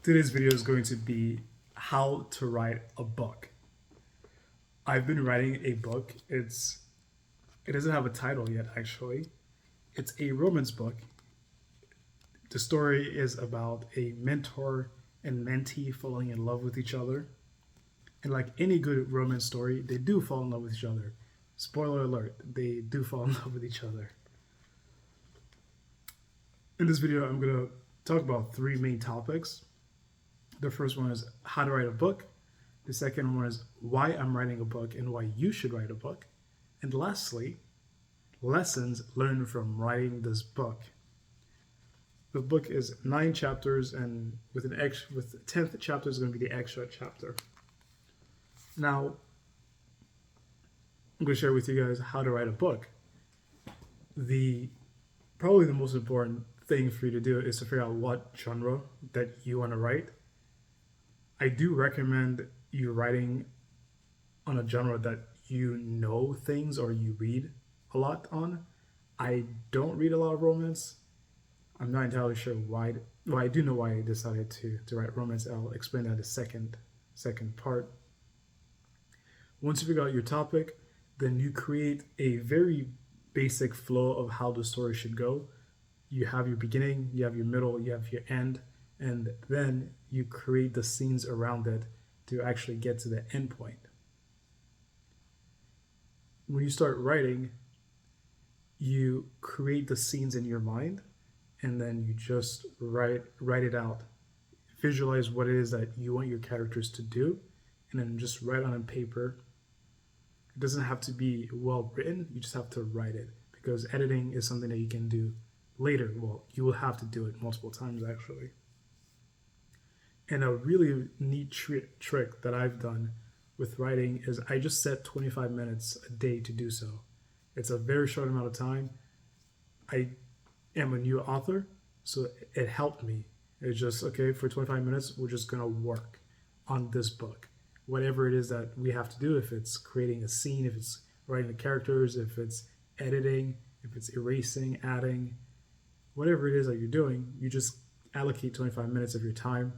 Today's video is going to be how to write a book. I've been writing a book. It doesn't have a title yet actually. It's a romance book. The story is about a mentor and mentee falling in love with each other. And like any good romance story, they do fall in love with each other. Spoiler alert, they do fall in love with each other. In this video, I'm going to talk about three main topics. The first one is how to write a book. The second one is why I'm writing a book and why you should write a book. And lastly, lessons learned from writing this book. The book is 9 chapters, and with the 10th chapter is going to be the extra chapter. Now, I'm going to share with you guys how to write a book. Probably the most important thing for you to do is to figure out what genre that you want to write. I do recommend you writing on a genre that you know things or you read a lot on. I don't read a lot of romance. I'm not entirely sure why. Well, I do know why I decided to write romance. I'll explain that in the second part. Once you figure out your topic, then you create a very basic flow of how the story should go. You have your beginning, you have your middle, you have your end, and then you create the scenes around it to actually get to the end point. When you start writing, you create the scenes in your mind, and then you just write it out. Visualize what it is that you want your characters to do, and then just write on paper. It doesn't have to be well written, you just have to write it, because editing is something that you can do later. Well, you will have to do it multiple times actually. And a really neat trick that I've done with writing is I just set 25 minutes a day to do so. It's a very short amount of time. I am a new author, so it helped me. It's just, okay, for 25 minutes, we're just gonna work on this book. Whatever it is that we have to do, if it's creating a scene, if it's writing the characters, if it's editing, if it's erasing, adding, whatever it is that you're doing, you just allocate 25 minutes of your time.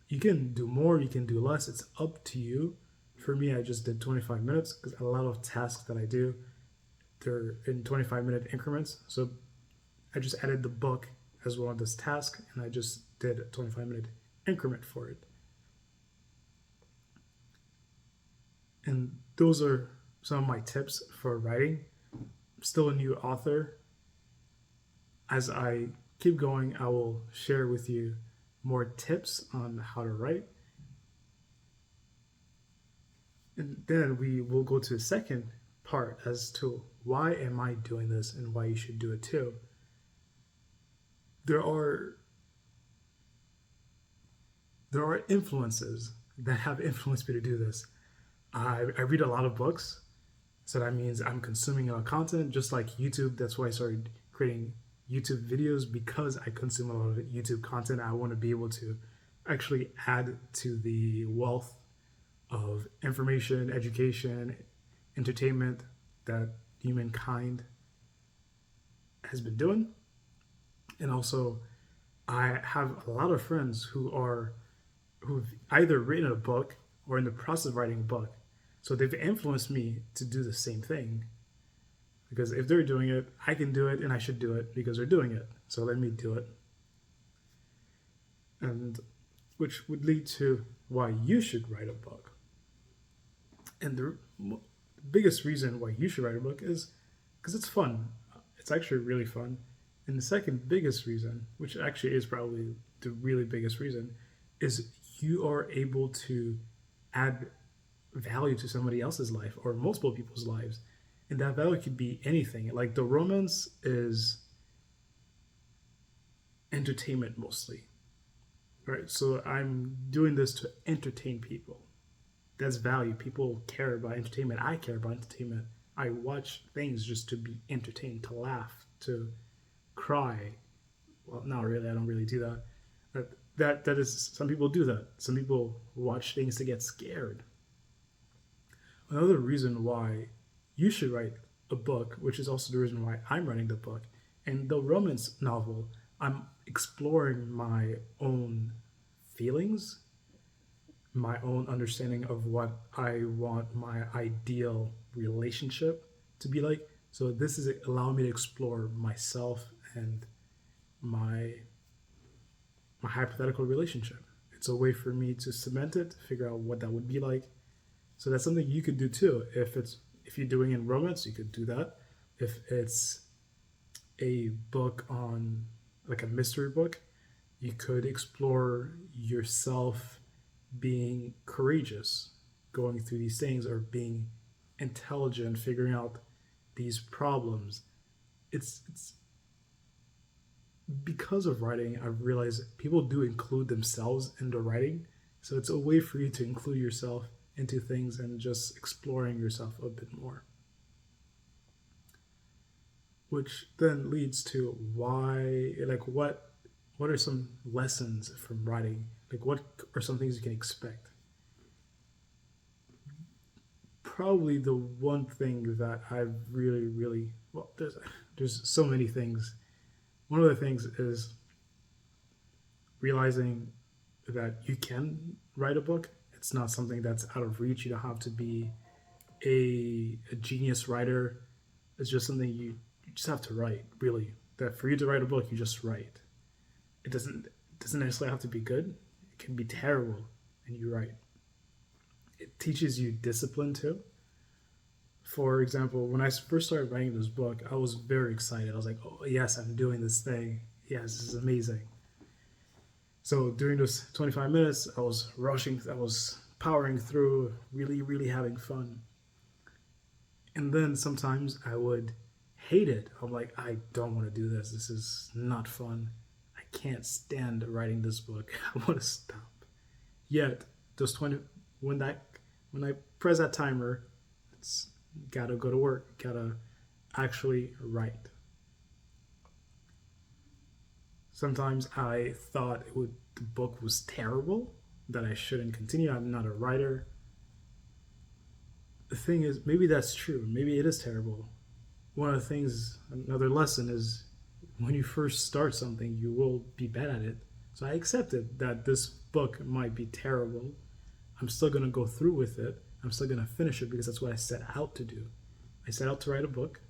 You can do more, you can do less, it's up to you. For me, I just did 25 minutes because a lot of tasks that I do, they're in 25-minute increments. So I just added the book as well as this task, and I just did a 25-minute increment for it. And those are some of my tips for writing. I'm still a new author. As I keep going, I will share with you more tips on how to write. And then we will go to the second part as to why am I doing this and why you should do it too. There are influences that have influenced me to do this. I read a lot of books, so that means I'm consuming a lot of content, just like YouTube. That's why I started creating YouTube videos, because I consume a lot of YouTube content. I want to be able to actually add to the wealth of information, education, entertainment that humankind has been doing. And also, I have a lot of friends who've either written a book or in the process of writing a book. So they've influenced me to do the same thing. Because if they're doing it, I can do it, and I should do it because they're doing it. So let me do it. And which would lead to why you should write a book. And the biggest reason why you should write a book is because it's fun. It's actually really fun. And the second biggest reason, which actually is probably the really biggest reason, is you are able to add value to somebody else's life or multiple people's lives. And that value could be anything. Like the romance is entertainment mostly. Right? So I'm doing this to entertain people. That's value. People care about entertainment. I care about entertainment. I watch things just to be entertained, to laugh, to cry. Well, not really. I don't really do that. But that is, some people do that. Some people watch things to get scared. Another reason why you should write a book, which is also the reason why I'm writing the book. And the romance novel, I'm exploring my own feelings own understanding of what I want my ideal relationship to be like. So this is allowing me to explore myself and my my hypothetical relationship. It's a way for me to cement it, figure out what that would be like. So that's something you could do too. If you're doing in romance, you could do that. If it's a book on like a mystery book, you could explore yourself being courageous, going through these things, or being intelligent, figuring out these problems. It's because of writing, I've realized people do include themselves into writing. So it's a way for you to include yourself into things and just exploring yourself a bit more. Which then leads to why, like, what are some lessons from writing? Like, what are some things you can expect? Probably the one thing that I've really, well, there's so many things. One of the things is realizing that you can write a book. It's not something that's out of reach. You don't have to be a genius writer. It's just something you just have to write, really. That for you to write a book, you just write. It doesn't necessarily have to be good. It can be terrible, and you write. It teaches you discipline too. For example, when I first started writing this book, I was very excited. I was like, "Oh yes, I'm doing this thing. Yes, this is amazing." So during those 25 minutes, I was rushing. I was powering through, really having fun. And then sometimes I would hate it. I'm like, I don't want to do this. This is not fun. I can't stand writing this book. I want to stop. Yet those 20 when I press that timer, it's gotta go to work. Gotta actually write. Sometimes I thought the book was terrible, that I shouldn't continue. I'm not a writer. The thing is, maybe that's true. Maybe it is terrible. One of the things, another lesson is when you first start something, you will be bad at it. So I accepted that this book might be terrible. I'm still going to go through with it. I'm still going to finish it because that's what I set out to do. I set out to write a book.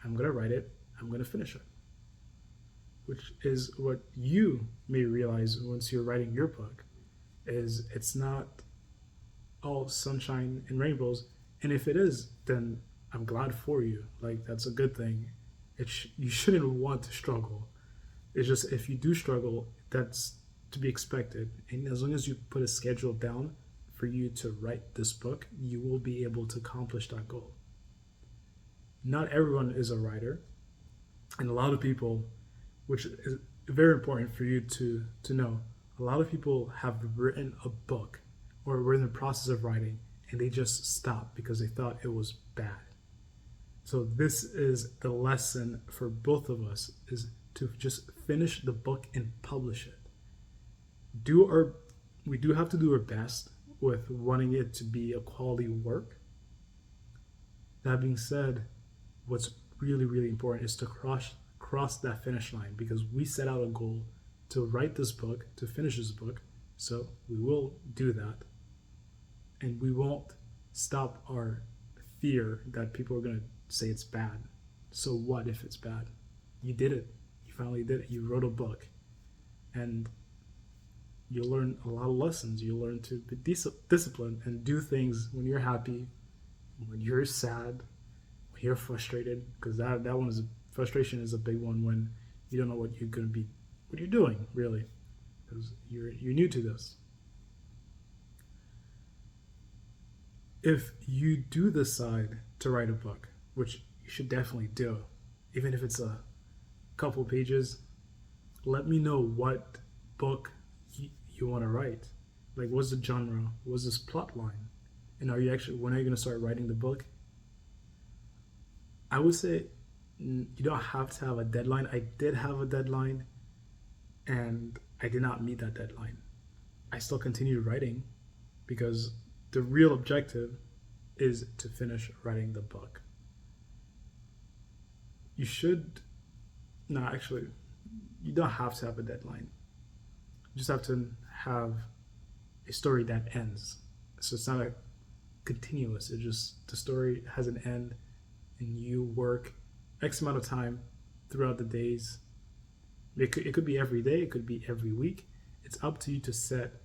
I'm going to write it. I'm going to finish it. Which is what you may realize once you're writing your book, is it's not all sunshine and rainbows. And if it is, then I'm glad for you. Like, that's a good thing. You shouldn't want to struggle. It's just, if you do struggle, that's to be expected. And as long as you put a schedule down for you to write this book, you will be able to accomplish that goal. Not everyone is a writer, and a lot of people, which is very important for you to know, a lot of people have written a book or were in the process of writing and they just stopped because they thought it was bad. So this is the lesson for both of us, is to just finish the book and publish it. We do have to do our best with wanting it to be a quality work. That being said, what's really important is to cross that finish line, because we set out a goal to write this book, to finish this book. So we will do that, and we won't stop our fear that people are going to say it's bad. So what if it's bad? You did it. You finally did it. You wrote a book, and you'll learn a lot of lessons. You'll learn to be disciplined and do things when you're happy, when you're sad, when you're frustrated, because that one is frustration is a big one when you don't know what you're doing, really, because you're new to this. If you do decide to write a book, which you should definitely do, even if it's a couple pages, let me know what book you want to write. Like, what's the genre? What's this plot line? And when are you going to start writing the book? I would say you don't have to have a deadline. I did have a deadline, and I did not meet that deadline. I still continued writing because the real objective is to finish writing the book. You don't have to have a deadline. You just have to have a story that ends. So it's not a continuous. It just the story has an end, and you work X amount of time throughout the days. It could be every day. It could be every week. It's up to you to set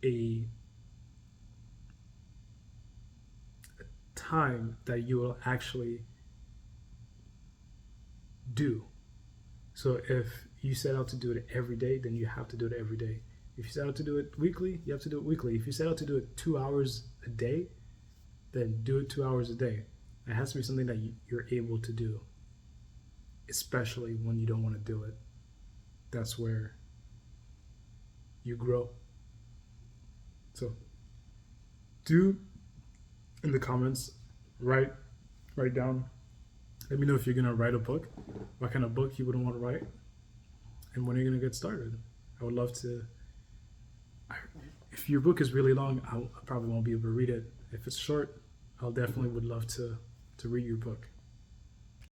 a time that you will actually do. So if you set out to do it every day, then you have to do it every day. If you set out to do it weekly, you have to do it weekly. If you set out to do it 2 hours a day, then do it 2 hours a day. It has to be something that you're able to do, especially when you don't want to do it. That's where you grow. So do in the comments, write down. Let me know if you're gonna write a book, what kind of book you would want to write, and when you're gonna get started. I would love to. If your book is really long, I probably won't be able to read it. If it's short, I'll definitely would love to read your book.